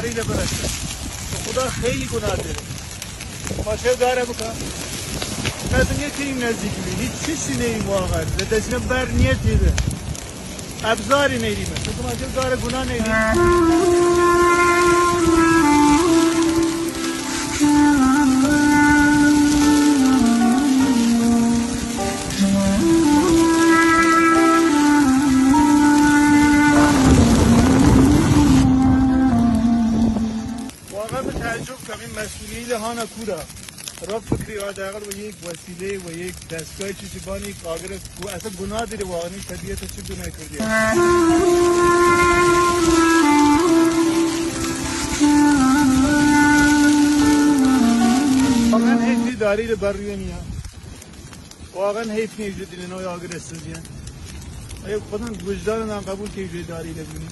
داری لبرسه خدا خیلی گناه داره ماشه داره بکن نزدیک این نزدیک بی هیچ چیزی نیم واقعا زدشنه بر نیت دیده ابزاری نیدیم تو ماشه داره گناه نیدیم این مسئولیت هانا کورا را فکری آداغل و یک وسیله و یک دستگاه چیزی بانی کاغر اصلا گناه داره واقعا طبیعت چه گناه کردی واقعا حیفی داری لبریونی ها واقعا حیف نیست دیل نوی آگر استازی ها ایا خودم وجدان نام قبول که ایجوی داری لبریونی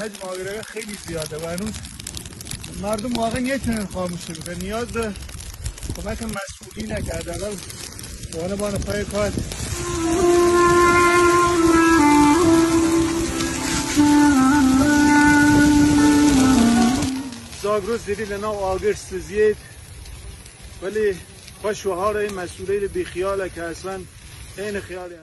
حجم آگرگه خیلی زیاده و هنوز مردم واقعا نمیتونن خاموش بکنن نیاز به کمک مسئولینه که حداقل بان پای کار زاگروز دیدی لنا آگر سزید ولی خوش و حال این مسئولین بیخیاله که اصلا این خیالی